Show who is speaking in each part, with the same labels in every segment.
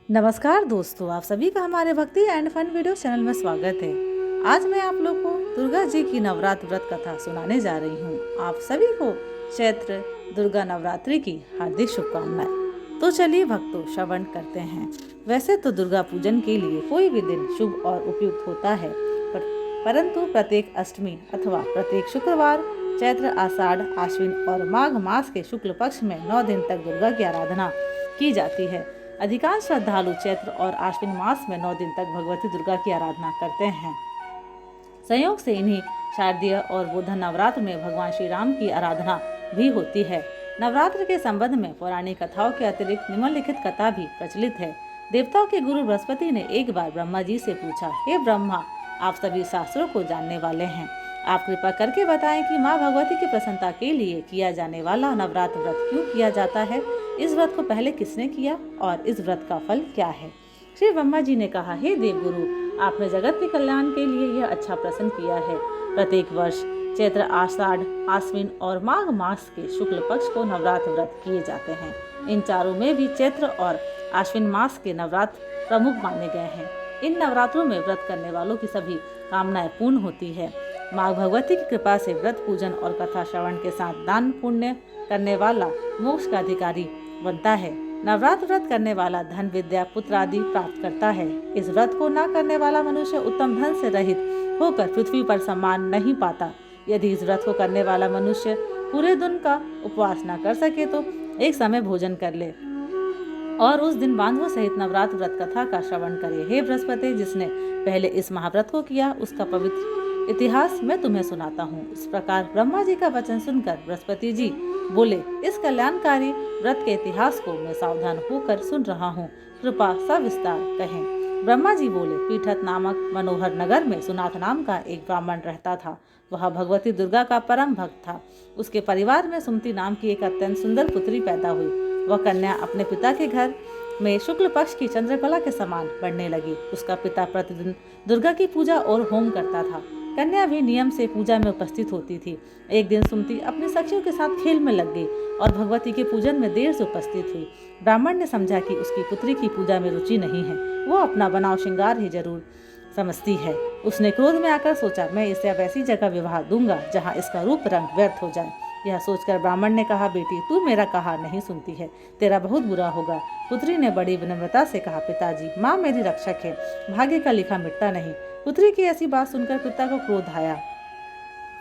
Speaker 1: नमस्कार दोस्तों, आप सभी का हमारे भक्ति एंड फन वीडियो चैनल में स्वागत है। आज मैं आप लोग को दुर्गा जी की नवरात्र व्रत कथा सुनाने जा रही हूँ। आप सभी को चैत्र दुर्गा नवरात्रि की हार्दिक शुभकामनाएं। तो चलिए भक्तों, श्रवण करते हैं। वैसे तो दुर्गा पूजन के लिए कोई भी दिन शुभ और उपयुक्त होता है, परंतु प्रत्येक अष्टमी अथवा प्रत्येक शुक्रवार चैत्र, आषाढ़, आश्विन और माघ मास के शुक्ल पक्ष में 9 दिन तक दुर्गा की आराधना की जाती है। अधिकांश श्रद्धालु चैत्र और आश्विन मास में 9 दिन तक भगवती दुर्गा की आराधना करते हैं। संयोग से इन्हीं शारदीय और बुधन नवरात्र में भगवान श्री राम की आराधना भी होती है। नवरात्र के संबंध में पौराणिक कथाओं के अतिरिक्त निम्नलिखित कथा भी प्रचलित है। देवताओं के गुरु बृहस्पति ने एक बार ब्रह्मा जी से पूछा, हे ब्रह्मा, आप सभी शास्त्रों को जानने वाले हैं, आप कृपा करके बताएं कि माँ भगवती की प्रसन्नता के लिए किया जाने वाला नवरात्र व्रत क्यों किया जाता है। इस व्रत को पहले किसने किया और इस व्रत का फल क्या है। श्री ब्रह्मा जी ने कहा, हे देवगुरु, आपने जगत के कल्याण के लिए यह अच्छा प्रश्न किया है। प्रत्येक वर्ष चैत्र, आषाढ़, आश्विन और माघ मास के शुक्ल पक्ष को नवरात्र व्रत किए जाते हैं। इन चारों में भी चैत्र और आश्विन मास के नवरात्र प्रमुख माने गए हैं। इन नवरात्रों में व्रत करने वालों की सभी कामनाएं पूर्ण होती है। माँ भगवती की कृपा से व्रत पूजन और कथा श्रवण के साथ दान पुण्य करने वाला मोक्ष का अधिकारी बनता है। नवरात्र व्रत करने वाला धन, विद्या, पुत्र आदि प्राप्त करता है। इस व्रत को न करने वाला मनुष्य उत्तम धन से रहित होकर पृथ्वी पर सम्मान नहीं पाता। यदि इस व्रत को करने वाला मनुष्य पूरे दिन का उपवास न कर सके तो एक समय भोजन कर ले और उस दिन बांधवों सहित नवरात्र व्रत कथा का श्रवण करे। हे बृहस्पति, जिसने पहले इस महाव्रत को किया उसका पवित्र इतिहास मैं तुम्हें सुनाता हूँ। इस प्रकार ब्रह्मा जी का वचन सुनकर बृहस्पति जी बोले, इस कल्याणकारी व्रत के इतिहास को मैं सावधान होकर सुन रहा हूँ, कृपा सविस्तार कहें। ब्रह्मा जी बोले, पीठत नामक मनोहर नगर में सुनाथ नाम का एक ब्राह्मण रहता था। वह भगवती दुर्गा का परम भक्त था। उसके परिवार में सुमति नाम की एक अत्यंत सुंदर पुत्री पैदा हुई। वह कन्या अपने पिता के घर में शुक्ल पक्ष की चंद्रकला के समान बढ़ने लगी। उसका पिता प्रतिदिन दुर्गा की पूजा और होम करता था। कन्या भी नियम से पूजा में उपस्थित होती थी। एक दिन सुमति अपनी सखियों के साथ खेल में लग गई और भगवती के पूजन में देर से उपस्थित हुई। ब्राह्मण ने समझा कि उसकी पुत्री की पूजा में रुचि नहीं है, वो अपना बनाव श्रृंगार ही जरूर समझती है। उसने क्रोध में आकर सोचा, मैं इसे अब ऐसी जगह विवाह दूंगा जहाँ इसका रूप रंग व्यर्थ हो जाए। यह सोचकर ब्राह्मण ने कहा, बेटी, तू मेरा कहा नहीं सुनती है, तेरा बहुत बुरा होगा। पुत्री ने बड़ी विनम्रता से कहा, पिताजी, माँ मेरी रक्षक है, भाग्य का लिखा मिटता नहीं। पुत्री की ऐसी बात सुनकर पिता को क्रोध आया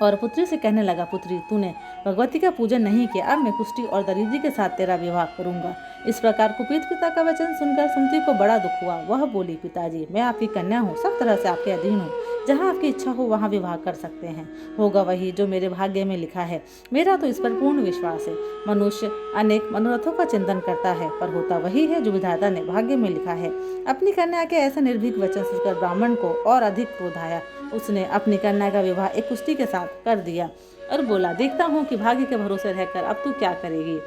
Speaker 1: और पुत्री से कहने लगा, पुत्री, तूने भगवती का पूजन नहीं किया, अब मैं कुष्ठी और दरिद्री के साथ तेरा विवाह करूंगा। इस प्रकार कुपित पिता का वचन सुनकर सुमति को बड़ा दुख हुआ। वह बोली, पिताजी, मैं आपकी कन्या हूँ, सब तरह से आपके अधीन हूँ, जहाँ आपकी इच्छा हो वहाँ विवाह कर सकते हैं। होगा वही जो मेरे भाग्य में लिखा है। मेरा तो इस पर पूर्ण विश्वास है। मनुष्य अनेक मनोरथों का चिंतन करता है, पर होता वही है जो विधाता ने भाग्य में लिखा है। अपनी कन्या के ऐसे निर्भीक वचन सुनकर ब्राह्मण को और अधिक क्रोध आया। उसने अपनी कन्या का विवाह एक कुश्ती के साथ कर दिया और बोला, देखता हूँ कि भाग्य के भरोसे रहकर अब तू क्या करेगी।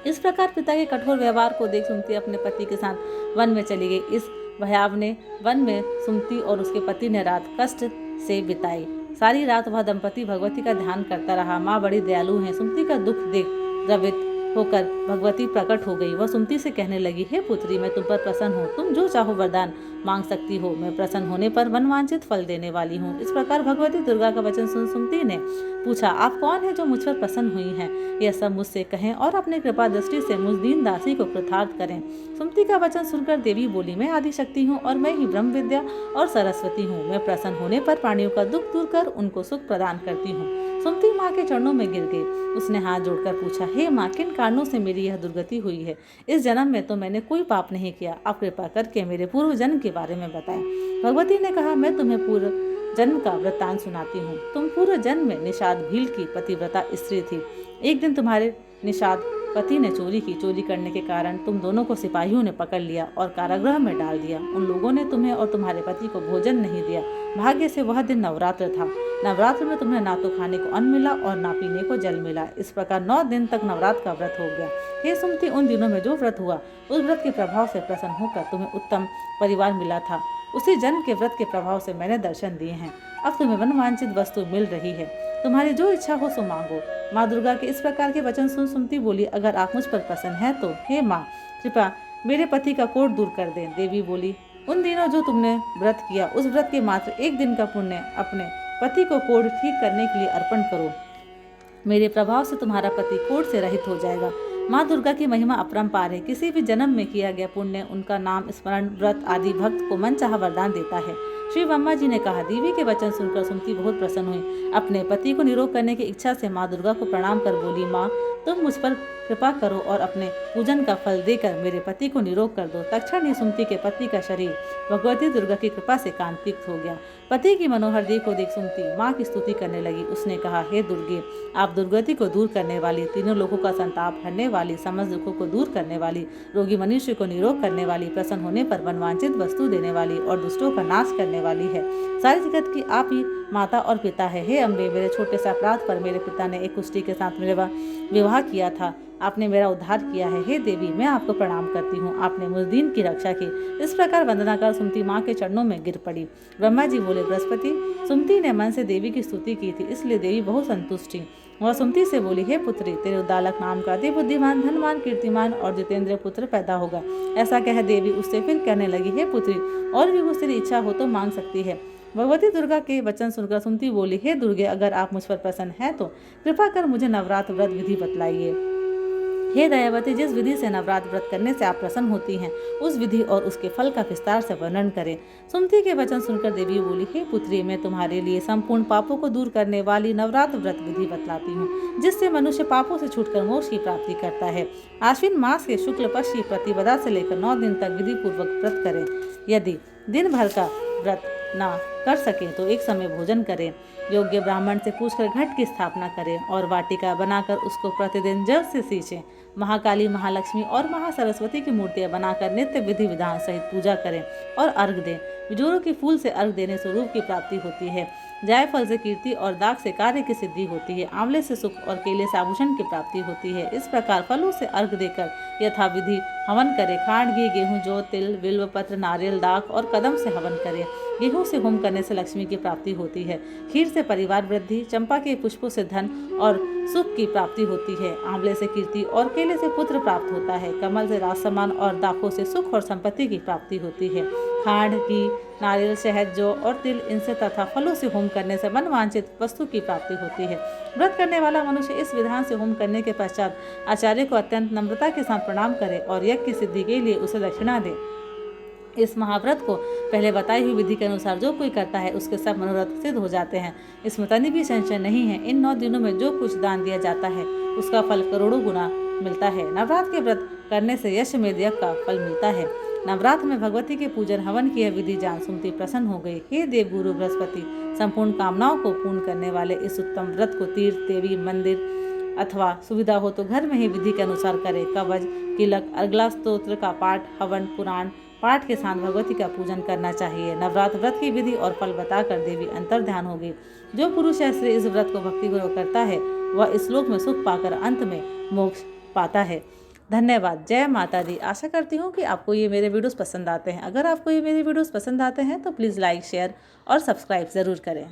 Speaker 1: इस प्रकार पिता के कठोर व्यवहार को देख सुमति अपने पति के साथ वन में चली गई। इस भयावने वन में सुमति और उसके पति ने रात कष्ट से बिताई। सारी रात वह दंपति भगवती का ध्यान करता रहा। माँ बड़ी दयालु है। सुमति का दुख देख द्रवित होकर भगवती प्रकट हो गई। वह सुमति से कहने लगी, हे पुत्री, मैं तुम पर प्रसन्न हूँ, तुम जो चाहो वरदान मांग सकती हो। मैं प्रसन्न होने पर मनवांछित फल देने वाली हूँ। इस प्रकार भगवती दुर्गा का वचन सुन सुमति ने पूछा, आप कौन है जो मुझ पर प्रसन्न हुई हैं? यह सब मुझसे कहें और अपनी कृपा दृष्टि से मुझ दीन दासी को कृतार्थ करें। सुमति का वचन सुनकर देवी बोली, मैं आदि शक्ति हूँ और मैं ही ब्रह्म विद्या और सरस्वती हूँ। मैं प्रसन्न होने पर प्राणियों का दुख दूर कर उनको सुख प्रदान करती हूँ। सुमति माँ के चरणों में गिर गई। उसने हाथ जोड़कर पूछा, हे माँ, किन कारणों से मेरी यह दुर्गति हुई है? इस जन्म में तो मैंने कोई पाप नहीं किया, आप कृपा करके मेरे पूर्व जन्म के बारे में बताएं। भगवती ने कहा, मैं तुम्हें पूर्व जन्म का वृत्तांत सुनाती हूँ। तुम पूर्व जन्म में निषाद भील की पतिव्रता स्त्री थी। एक दिन तुम्हारे निषाद पति ने चोरी की। चोरी करने के कारण तुम दोनों को सिपाहियों ने पकड़ लिया और कारागृह में डाल दिया। उन लोगों ने तुम्हें और तुम्हारे पति को भोजन नहीं दिया। भाग्य से वह दिन नवरात्र था। नवरात्र में तुम्हें ना तो खाने को अन्न मिला और ना पीने को जल मिला। इस प्रकार 9 दिन तक नवरात्र का व्रत हो गया। हे सुमति, उन दिनों में जो व्रत हुआ उस व्रत के प्रभाव से प्रसन्न होकर तुम्हें उत्तम परिवार मिला था। उसी जन्म के व्रत के प्रभाव से मैंने दर्शन दिए हैं। अब तुम्हें मनवांछित वस्तु मिल रही है। तुम्हारी जो इच्छा हो सो मांगो। माँ दुर्गा के इस प्रकार के वचन सुन सुमति बोली, अगर आप मुझ पर प्रसन्न है तो हे माँ, कृपा मेरे पति का कोढ़ दूर कर दें। देवी बोली, उन दिनों जो तुमने व्रत किया, उस व्रत के मात्र एक दिन का पुण्य अपने पति को कोढ़ ठीक करने के लिए अर्पण करो। मेरे प्रभाव से तुम्हारा पति कोढ़ से रहित हो जाएगा। माँ दुर्गा की महिमा अपरंपार है। किसी भी जन्म में किया गया पुण्य, उनका नाम स्मरण, व्रत आदि भक्त को मनचाहा वरदान देता है। श्री ब्रह्मा जी ने कहा। देवी के वचन सुनकर सुमति बहुत प्रसन्न हुई। अपने पति को निरोग करने की इच्छा से माँ दुर्गा को प्रणाम कर बोली, माँ तुम मुझ पर कृपा करो और अपने पूजन का फल देकर मेरे पति को निरोग कर दो। तत्क्षण ही सुमति के पति का शरीर भगवती दुर्गा की कृपा से कांतिक हो गया। पति की मनोहर देह को देख सुमति माँ की स्तुति करने लगी। उसने कहा, हे दुर्गे, आप दुर्गति को दूर करने वाली, तीनों लोगों का संताप हरने वाली, समस्त दुखों को दूर करने वाली, रोगी मनुष्य को निरोग करने वाली, प्रसन्न होने पर मनवांचित वस्तु देने वाली और दुष्टों का नाश करने वाली है। सारी जगत की आप ही माता और पिता है। हे अम्बे, मेरे छोटे से अपराध पर मेरे पिता ने एक कुष्ठी के साथ मेरा विवाह किया था। आपने मेरा उद्धार किया है। हे देवी, मैं आपको प्रणाम करती हूँ। आपने मुझ दीन की रक्षा की। इस प्रकार वंदना कर सुमति माँ के चरणों में गिर पड़ी। ब्रह्मा जी बोले, बृहस्पति, सुमति ने मन से देवी की स्तुति की थी, इसलिए देवी बहुत संतुष्ट थी। वह सुमति से बोली, हे पुत्री, तेरे उद्दालक नाम का अति बुद्धिमान, धनवान, कीर्तिमान और जितेंद्र पुत्र पैदा होगा। ऐसा कह देवी उससे फिर कहने लगी, हे पुत्री, और भी कुछ तेरी इच्छा हो तो मांग सकती है। भगवती दुर्गा के वचन सुनकर सुमति बोली, हे दुर्गे, अगर आप मुझ पर प्रसन्न हैं तो कृपा कर मुझे नवरात्र व्रत विधि बतलाइए। हे दयावती, जिस विधि से नवरात्र व्रत करने से आप प्रसन्न होती हैं, उस विधि और उसके फल का विस्तार से वर्णन करें। सुमति के वचन सुनकर देवी बोली, हे पुत्री, मैं तुम्हारे लिए संपूर्ण पापों को दूर करने वाली नवरात्र व्रत विधि बतलाती हूँ, जिससे मनुष्य पापों से छूटकर मोक्ष की प्राप्ति करता है। आश्विन मास के शुक्ल पक्ष की प्रतिपदा से लेकर 9 दिन तक विधि पूर्वक व्रत करें। यदि दिन भर का व्रत ना कर सके तो एक समय भोजन करें। योग्य ब्राह्मण से पूछकर घट की स्थापना करें और वाटिका बनाकर उसको प्रतिदिन जल से सींचें। महाकाली, महालक्ष्मी और महासरस्वती की मूर्तियां बनाकर नित्य विधि विधान सहित पूजा करें और अर्घ दें। बिजोरों के फूल से अर्घ देने से रूप की प्राप्ति होती है। जायफल से कीर्ति और दाग से कार्य की सिद्धि होती है। आंवले से सुख और केले से आभूषण की प्राप्ति होती है। इस प्रकार फलों से अर्घ देकर यथाविधि हवन करें। खांड, घी, गेहूं, जौ, तिल, बिल्व पत्र, नारियल, दाख और कदम से हवन करें। गेहूं से होम करने से लक्ष्मी की प्राप्ति होती है। खीर से परिवार वृद्धि, चंपा के पुष्पों से धन और सुख की प्राप्ति होती है। आंवले से कीर्ति और केले से पुत्र प्राप्त होता है। कमल से राजसम्मान और दाखों से सुख और संपत्ति की प्राप्ति होती है। खांड, घी, नारियल, शहद, जौ और तिल, इनसे तथा फलों से होम करने से मनवांछित वस्तु की प्राप्ति होती है। व्रत करने वाला मनुष्य इस विधान से होम करने के पश्चात आचार्य को अत्यंत नम्रता के साथ प्रणाम करे और यज्ञ की सिद्धि के लिए उसे दक्षिणा दे। इस महाव्रत को पहले बताई हुई विधि के अनुसार जो कोई करता है, उसके सब मनोरथ सिद्ध हो जाते हैं। इसमें तनि भी संशय नहीं है। इन 9 दिनों में जो कुछ दान दिया जाता है, उसका फल करोड़ों गुना मिलता है। नवरात्र के व्रत करने से यशमेध यज्ञ का फल मिलता है। नवरात्र में भगवती के पूजन हवन की यह विधि जान सुमति प्रसन्न हो गई। हे देव गुरु बृहस्पति, संपूर्ण कामनाओं को पूर्ण करने वाले इस उत्तम व्रत को तीर्थ, देवी मंदिर अथवा सुविधा हो तो घर में ही विधि के अनुसार करें। कवच, किलक, अर्गला स्तोत्र का पाठ, हवन, पुराण पाठ के साथ भगवती का पूजन करना चाहिए। नवरात्र व्रत की विधि और फल बताकर देवी अंतर ध्यान होगी। जो पुरुष ऐसे इस व्रत को भक्तिपूर्वक करता है, वह इस लोक में सुख पाकर अंत में मोक्ष पाता है। धन्यवाद। जय माता दी। आशा करती हूँ कि आपको ये मेरे वीडियोस पसंद आते हैं। अगर आपको ये मेरे वीडियोस पसंद आते हैं तो प्लीज़ लाइक, शेयर और सब्सक्राइब ज़रूर करें।